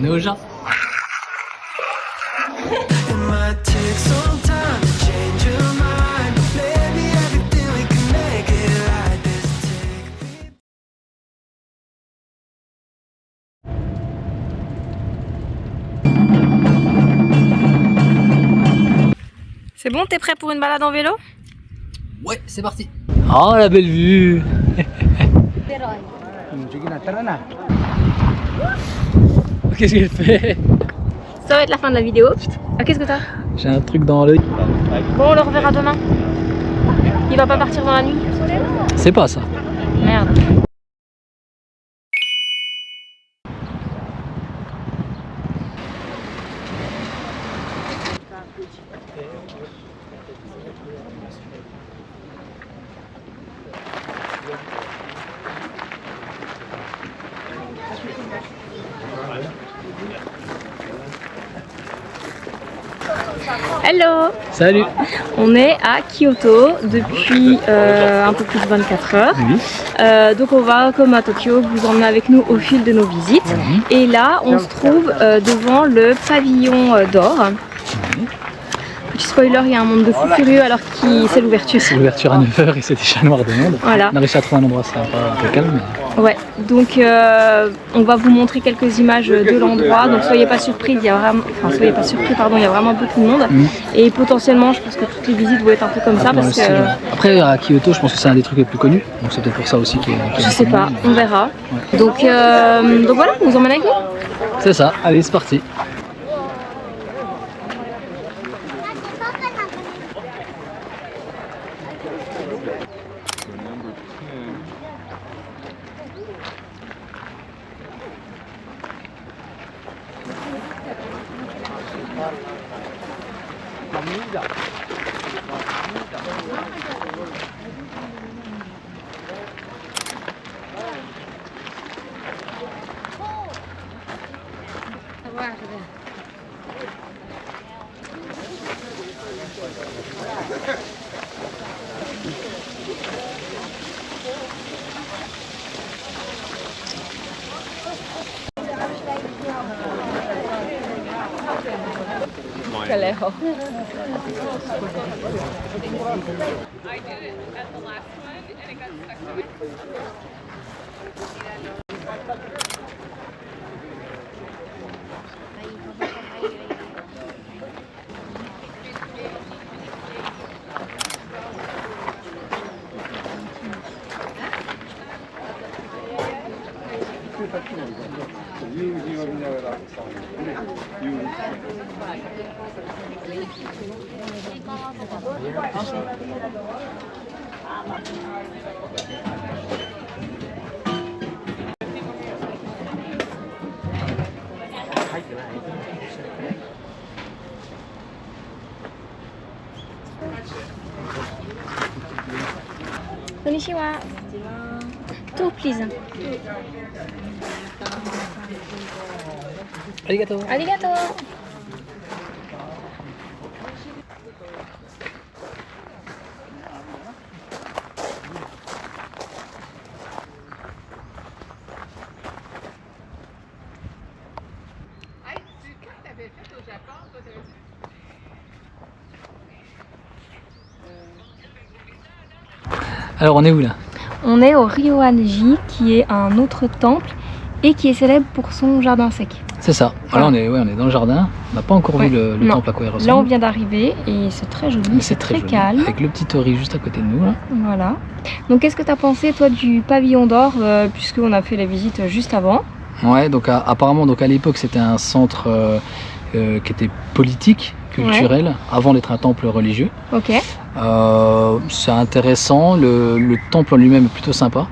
est au Japon. C'est bon, t'es prêt pour une balade en vélo? Ouais, c'est parti. Oh la belle vue. Qu'est-ce qu'elle fait? Ça va être la fin de la vidéo. Ah, qu'est-ce que t'as? J'ai un truc dans l'œil. Bon, on le reverra demain. Il va pas partir dans la nuit? C'est pas ça. Merde. Hello! Salut. On est à Kyoto depuis un peu plus de 24 heures. Oui. Donc on va, comme à Tokyo, vous emmener avec nous au fil de nos visites. Et là, on se trouve devant le pavillon d'or. Petit spoiler, il y a un monde de fous furieux alors que c'est l'ouverture. C'est l'ouverture à 9 h et c'est déjà noir de monde. Voilà. On a réussi à trouver un endroit sympa, un peu calme. Mais... Ouais, donc on va vous montrer quelques images de l'endroit. Donc soyez pas surpris, il y a vraiment, il y a vraiment beaucoup de monde. Et potentiellement, je pense que toutes les visites vont être un peu comme ça parce que. Après, à Kyoto, je pense que c'est un des trucs les plus connus. Donc c'est peut-être pour ça aussi qu'il y a. Je sais pas, on verra. Ouais. Donc voilà, on vous emmène avec nous. C'est ça. Allez, c'est parti. Calejo. Konnichiwa. Two, please. Arigato. Arigato. Alors on est où là? On est au Ryoanji qui est un autre temple et qui est célèbre pour son jardin sec. C'est ça. Alors on est dans le jardin. On n'a pas encore vu le temple à quoi il ressemble. Là on vient d'arriver et c'est très joli, c'est très joli. calme. Avec le petit tori juste à côté de nous là. Voilà. Donc qu'est-ce que tu as pensé toi du pavillon d'or puisqu'on a fait la visite juste avant? Ouais, donc apparemment donc à l'époque c'était un centre qui était politique, culturel, avant d'être un temple religieux. Ok. C'est intéressant, le temple en lui-même est plutôt sympa,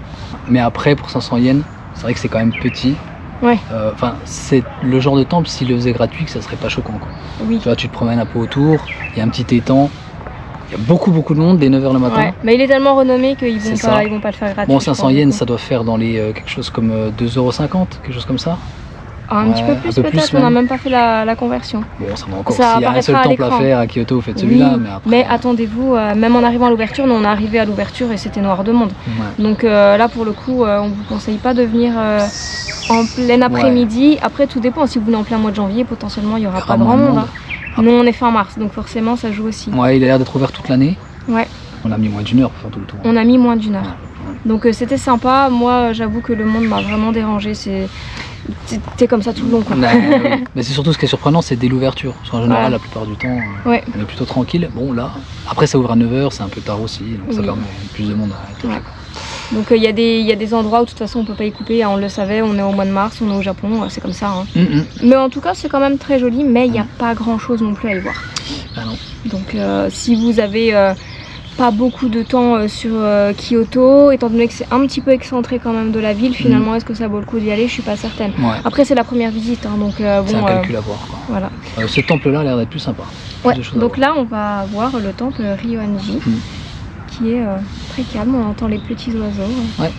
mais après pour 500 yens, c'est vrai que c'est quand même petit. Ouais. Enfin, c'est le genre de temple, s'il le faisait gratuit, que ça serait pas choquant quoi. Oui. Tu vois, tu te promènes un peu autour, il y a un petit étang, il y a beaucoup de monde dès 9 h le matin. Ouais. Mais il est tellement renommé qu'ils vont pas le faire gratuit. Bon, 500 yens, ça doit faire dans les quelque chose comme 2,50 €, quelque chose comme ça. Ah, un petit peu plus peut-être, on n'a même pas fait la conversion. Bon, ça va encore. S'il y a un seul temple à faire à Kyoto, faites celui-là. Mais attendez-vous, même en arrivant à l'ouverture, nous on est arrivé à l'ouverture et c'était noir de monde. Ouais. Donc là pour le coup, on vous conseille pas de venir en plein après-midi. Après, tout dépend. Si vous venez en plein mois de janvier, potentiellement, il n'y aura pas grand monde. Nous, on est fin mars, donc forcément, ça joue aussi. Ouais, il a l'air d'être ouvert toute l'année. Ouais. On a mis moins d'1 heure pour faire tout le tour. On a mis moins d'1 heure. Donc c'était sympa. Moi, j'avoue que le monde m'a vraiment dérangé. C'était comme ça tout le long, quoi. Mais c'est surtout ce qui est surprenant, c'est dès l'ouverture. Parce qu'en général, la plupart du temps, on est plutôt tranquille. Bon, là, après, ça ouvre à 9 h, c'est un peu tard aussi. Donc ça permet plus de monde à être là. Donc il y a des endroits où de toute façon on peut pas y couper, on le savait, on est au mois de mars, on est au Japon, c'est comme ça. Mais en tout cas c'est quand même très joli, mais il n'y a pas grand chose non plus à y voir. Ah non. Donc si vous avez pas beaucoup de temps sur Kyoto, étant donné que c'est un petit peu excentré quand même de la ville, finalement est-ce que ça vaut le coup d'y aller? Je suis pas certaine. Après c'est la première visite, donc bon. C'est un calcul à voir, quoi. Voilà. Ce temple là a l'air d'être plus sympa. Donc là on va voir le temple Ryoanji. Qui est très calme, on entend les petits oiseaux. Ouais.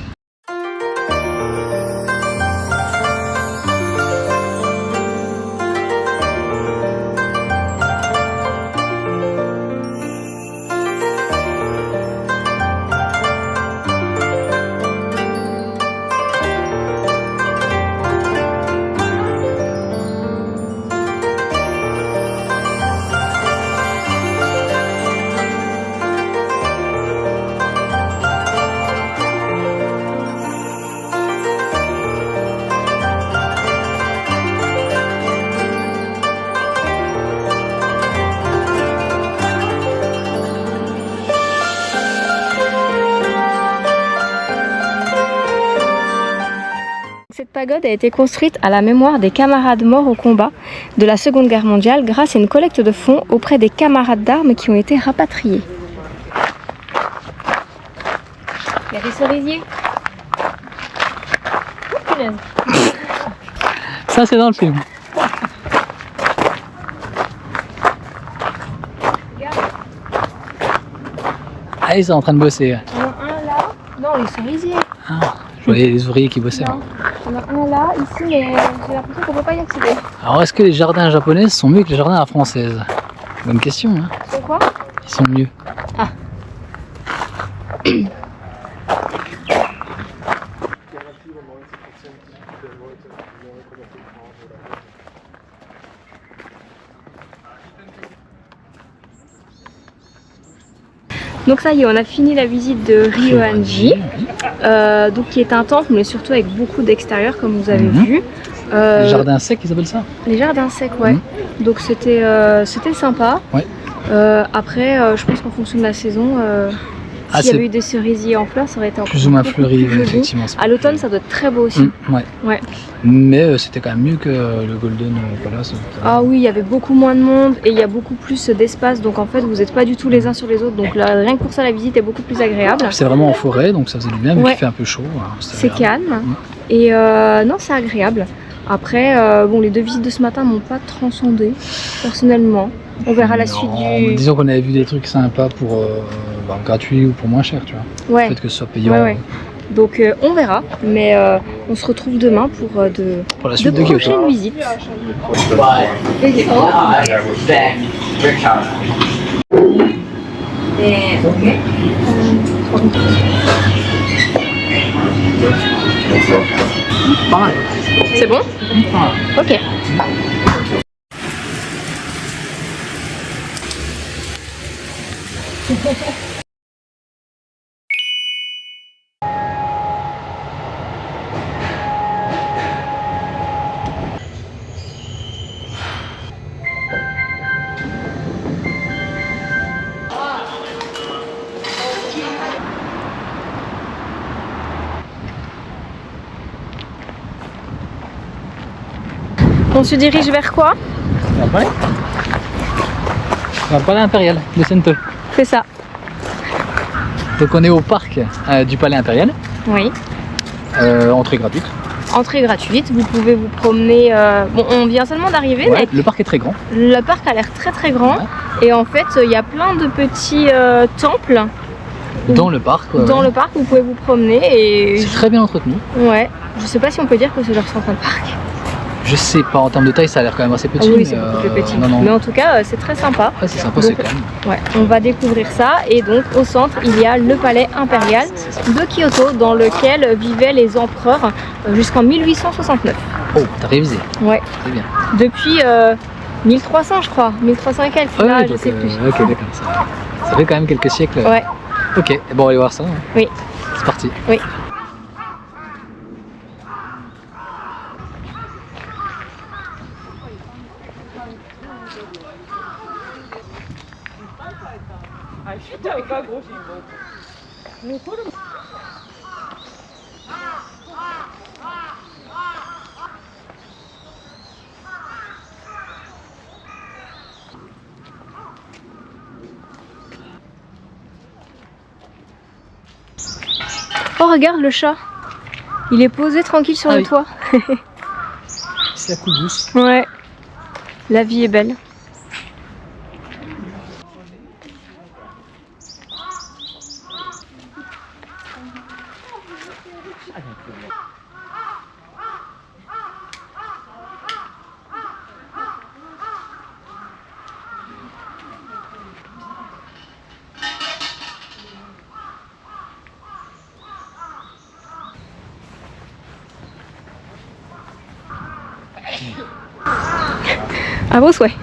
Cette pagode a été construite à la mémoire des camarades morts au combat de la Seconde Guerre mondiale grâce à une collecte de fonds auprès des camarades d'armes qui ont été rapatriés. Il y a des cerisiers. Oh, punaise. Ça c'est dans le film. Ah, ils sont en train de bosser. Il y en a un là. Non, les cerisiers. Ah, je voyais les ouvriers qui bossaient. Non. Il y en a un là, ici, mais j'ai l'impression qu'on ne peut pas y accéder. Alors, est-ce que les jardins japonais sont mieux que les jardins à la française? Bonne question, hein. C'est quoi? Ils sont mieux. Ah. Donc ça y est, on a fini la visite de Ryoanji, donc qui est un temple, mais surtout avec beaucoup d'extérieur, comme vous avez vu. Les jardins secs, ils appellent ça? Les jardins secs, ouais. Donc c'était sympa. Ouais. Après, je pense qu'en fonction de la saison, s'il y avait eu des cerisiers en fleurs, ça aurait été encore plus ou moins fleuri, effectivement. À l'automne, ça doit être très beau aussi. Ouais. Mais c'était quand même mieux que le Golden Palace. Ah oui, il y avait beaucoup moins de monde et il y a beaucoup plus d'espace, donc en fait vous n'êtes pas du tout les uns sur les autres, donc là, rien que pour ça la visite est beaucoup plus agréable. C'est vraiment en forêt, donc ça faisait du bien, mais il fait un peu chaud. C'est calme et non, c'est agréable. Après, bon, les deux visites de ce matin m'ont pas transcendé personnellement. On verra la suite du... Disons qu'on avait vu des trucs sympas pour gratuit ou pour moins cher, tu vois. Peut-être que ce soit payant. Donc on verra, mais on se retrouve demain pour la suite de prochaines visites. Pas mal. C'est bon? Ok. On se dirige vers quoi? Le palais impérial de Sento. C'est ça. Donc on est au parc du palais impérial. Oui. Entrée gratuite. Entrée gratuite, vous pouvez vous promener. Bon, on vient seulement d'arriver, mais le parc est très grand. Le parc a l'air très grand. Et en fait, il y a plein de petits temples. Dans le parc. Dans le parc, vous pouvez vous promener et. C'est très bien entretenu. Ouais. Je sais pas si on peut dire que c'est leur centre de parc. Je sais pas, en termes de taille, ça a l'air quand même assez petit. Oui, c'est beaucoup plus petit. Mais en tout cas, c'est très sympa. Ouais, c'est sympa, c'est quand même. Ouais, on va découvrir ça. Et donc, au centre, il y a le palais impérial de Kyoto, dans lequel vivaient les empereurs jusqu'en 1869. Oh, t'as révisé. Ouais. C'est bien. Depuis 1300, je crois. 1300 et quelques, là, je sais plus. Ok, d'accord. Ça fait quand même quelques siècles. Ouais. Ok, bon, on va aller voir ça. Hein. Oui. C'est parti. Oui. Oh, regarde le chat. Il est posé tranquille sur le toit. C'est la coule douce. Ouais. La vie est belle. À vos souhaits.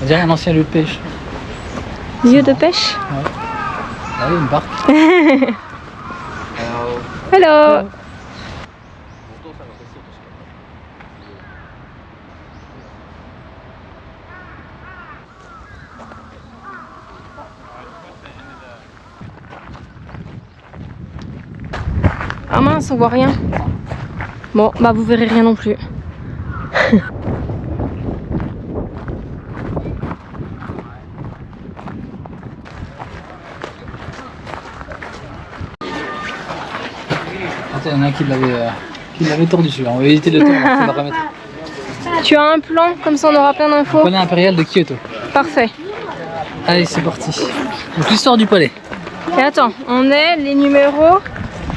On dirait un ancien lieu de pêche. Lieu de pêche? Ouais. Ah oui, une barque. Hello. Ah mince, on voit rien. Bon, bah vous verrez rien non plus. Il y en a un qui l'avait tordu celui-là, on va éviter de le tordre, on va le remettre. Tu as un plan, comme ça on aura plein d'infos. Palais impérial de Kyoto. Parfait. Allez, c'est parti. Donc l'histoire du palais. Et attends, on est les numéros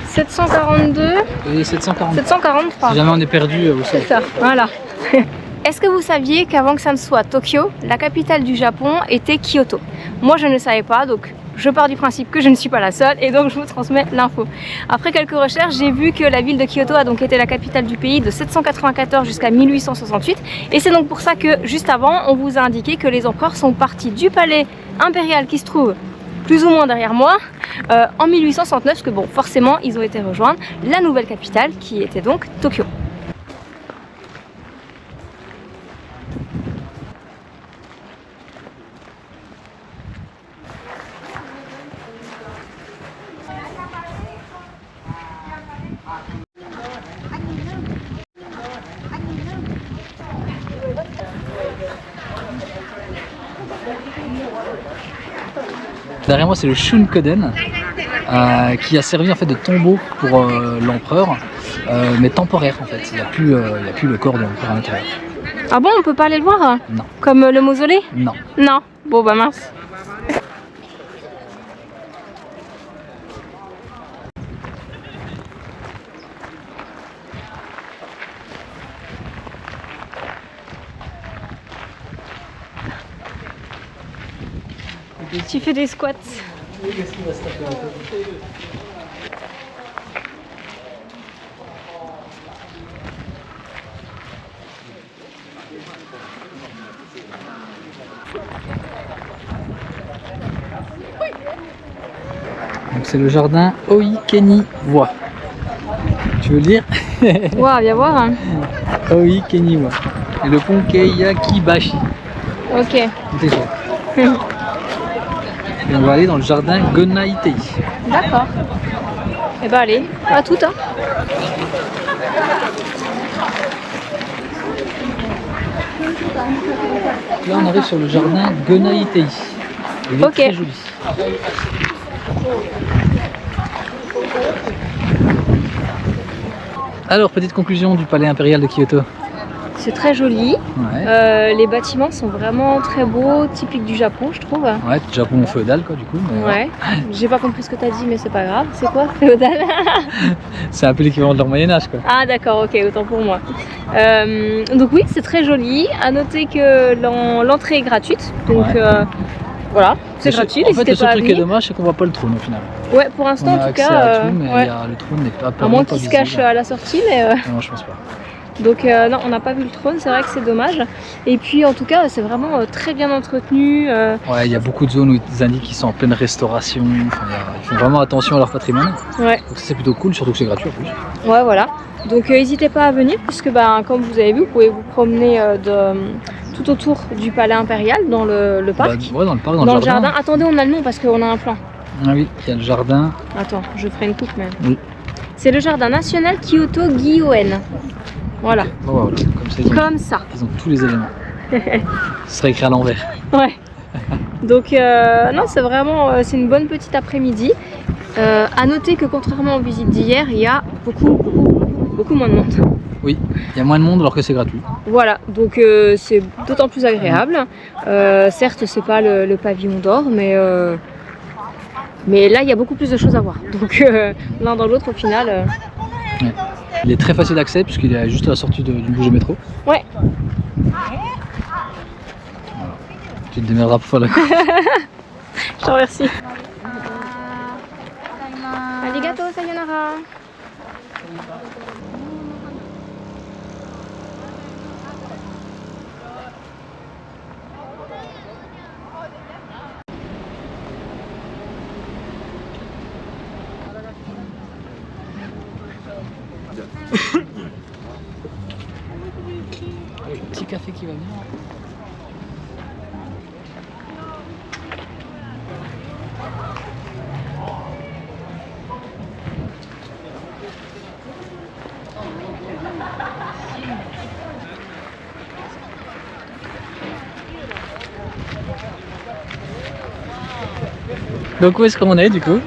742 et 743. 743. Si jamais on est perdu, vous savez. C'est ça, voilà. Est-ce que vous saviez qu'avant que ça ne soit Tokyo, la capitale du Japon était Kyoto? Moi je ne savais pas, donc je pars du principe que je ne suis pas la seule et donc je vous transmets l'info. Après quelques recherches, j'ai vu que la ville de Kyoto a donc été la capitale du pays de 794 jusqu'à 1868 et c'est donc pour ça que juste avant, on vous a indiqué que les empereurs sont partis du palais impérial qui se trouve plus ou moins derrière moi en 1869, parce que bon, forcément, ils ont été rejoindre la nouvelle capitale qui était donc Tokyo. Derrière moi, c'est le Shunkoden qui a servi en fait de tombeau pour l'empereur, mais temporaire en fait. Il n'y a plus le corps de l'empereur à l'intérieur. Ah bon, on peut pas aller le voir? Non. Comme le mausolée? Non. Non. Bon bah mince. Tu fais des squats. Donc c'est le jardin Oikeniwa. Tu veux le dire? Waouh, viens voir. Hein. Oikeniwa. Et le pont Keiyakibashi. Ok. C'est ça. Et on va aller dans le jardin Gonaitei. D'accord. Et bah allez, à tout hein. Là on arrive sur le jardin Gonaitei. Il est très joli. Alors, petite conclusion du palais impérial de Kyoto. c'est très joli. Ouais. Les bâtiments sont vraiment très beaux, typiques du Japon, je trouve. Ouais, Japon féodal quoi du coup. Mais Ouais. J'ai pas compris ce que t'as dit, mais c'est pas grave. C'est quoi, féodal? c'est un peu l'équivalent de leur Moyen-Âge quoi. Ah d'accord, ok, autant pour moi. Donc oui, c'est très joli. À noter que l'entrée est gratuite. Donc Ouais. voilà, c'est gratuit. En fait, le N'hésitez seul pas à truc qui est venir. dommage, c'est qu'on voit pas le trône au final. Ouais, pour l'instant On en a tout accès cas. à tout, mais Ouais. le trône n'est pas À moins pas qu'il se visible. cache à la sortie, mais. Non, je pense pas. Donc non, on n'a pas vu le trône, c'est vrai que c'est dommage. Et puis en tout cas, c'est vraiment très bien entretenu. Ouais, il y a beaucoup de zones où ils indiquent qu'ils sont en pleine restauration. Enfin, ils font vraiment attention à leur patrimoine. Ouais, Donc ça, c'est plutôt cool, surtout que c'est gratuit en plus. ouais, voilà. Donc n'hésitez pas à venir, puisque comme vous avez vu, vous pouvez vous promener tout autour du palais impérial, dans le parc. Ouais, dans le parc, dans Dans le le jardin. jardin. Attendez, on a le nom parce qu'on a un plan. Ah oui, il y a le jardin. Attends, je ferai une coupe même. Oui. C'est le jardin national Kyoto-Gyoen. Voilà, Bon, voilà. Comme ça, comme ça. ils ont tous les éléments. Ce serait écrit à l'envers. Ouais. Donc non, c'est vraiment c'est une bonne petite après-midi. À noter que contrairement aux visites d'hier, il y a beaucoup moins de monde. Oui, il y a moins de monde alors que c'est gratuit. Voilà, donc c'est d'autant plus agréable. Certes, c'est pas le pavillon d'or, mais là, il y a beaucoup plus de choses à voir. Donc l'un dans l'autre, au final. Ouais. Il est très facile d'accès puisqu'il est juste à la sortie d'une bouche de métro. Ouais. Tu te démerderas pour faire la coupe. Je te remercie. Arigato, sayonara. Petit café qui va bien. Donc où est-ce qu'on est du coup?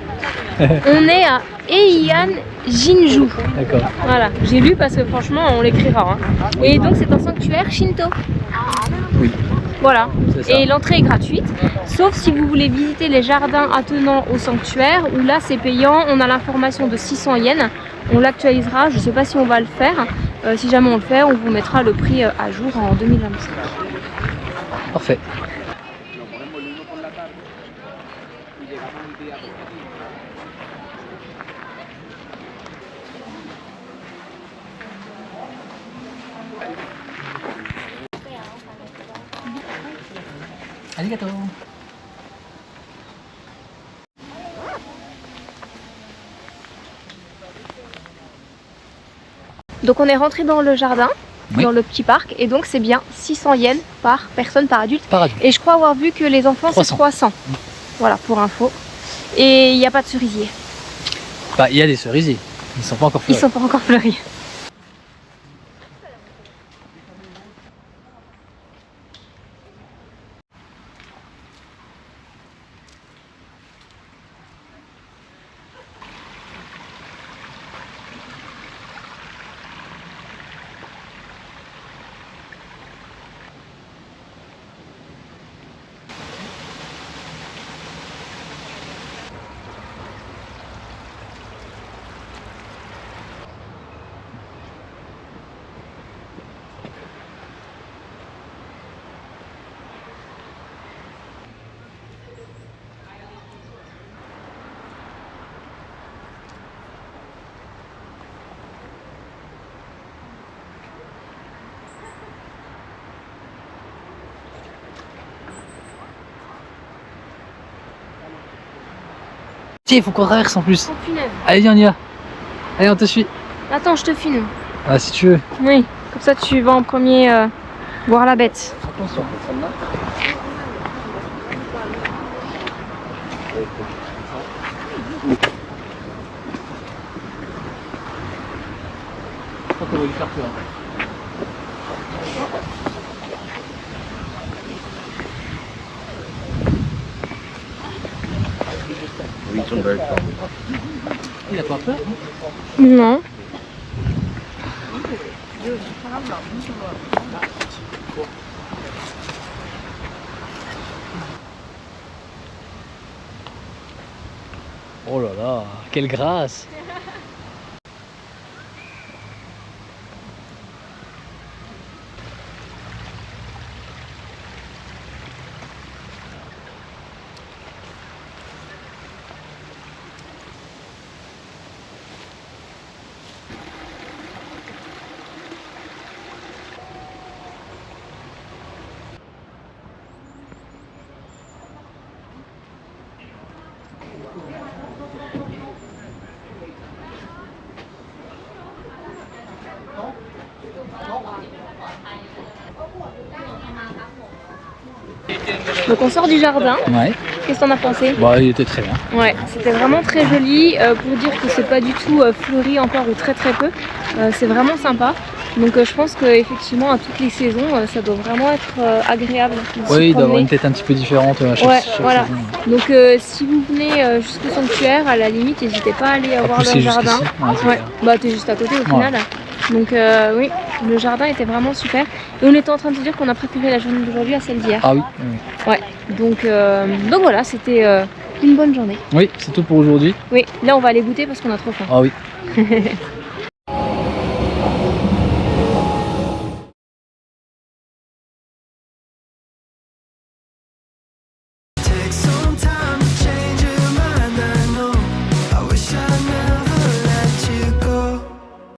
On est à Heian Jinju. D'accord. Voilà, j'ai lu parce que franchement, on l'écrira. Hein. Et donc, c'est un sanctuaire Shinto. Oui. Voilà. C'est ça. Et l'entrée est gratuite, sauf si vous voulez visiter les jardins attenant au sanctuaire, où là, c'est payant. On a l'information de 600 yens. On l'actualisera. Je ne sais pas si on va le faire. Si jamais on le fait, on vous mettra le prix à jour en 2025. Parfait. Arigato. Donc, on est rentré dans le jardin. Oui. Dans le petit parc, et donc c'est bien 600 yens par personne, par adulte. Par adulte. Et je crois avoir vu que les enfants c'est 300. 300. Voilà, pour info. Et il n'y a pas de cerisier. Bah, il y a des cerisiers. Ils sont pas encore Ils fleuris. sont pas encore fleuris. Tiens, il faut qu'on traverse en plus. Oh punaise. Allez, viens, on y va. Allez, on te suit. Attends, je te filme. Ah, si tu veux. Oui, comme ça tu vas en premier voir la bête. Attention, celle-là. Je crois qu'on va lui faire peur. Il a pas peur, hein? Non. Oh là là, quelle grâce! Donc on sort du jardin. Ouais, Qu'est-ce que t'en as pensé? bah il était très bien. Ouais, c'était vraiment très joli. Pour dire que c'est pas du tout fleuri encore ou très peu, c'est vraiment sympa. Donc je pense qu'effectivement à toutes les saisons, ça doit vraiment être agréable. de s'y Oui, il doit avoir promener. une tête un petit peu différente à chaque, Ouais, chaque voilà. saison. Donc si vous venez jusqu'au sanctuaire, à la limite, n'hésitez pas à aller voir pousser le jardin. jusqu'ici. Ouais, c'est Ouais, clair. bah t'es juste à côté au final. Donc oui, le jardin était vraiment super. Et on était en train de se dire qu'on a préféré la journée d'aujourd'hui à celle d'hier. Ah oui, oui. Ouais, donc voilà, c'était une bonne journée. Oui, c'est tout pour aujourd'hui. Oui, là on va aller goûter parce qu'on a trop faim. Ah oui.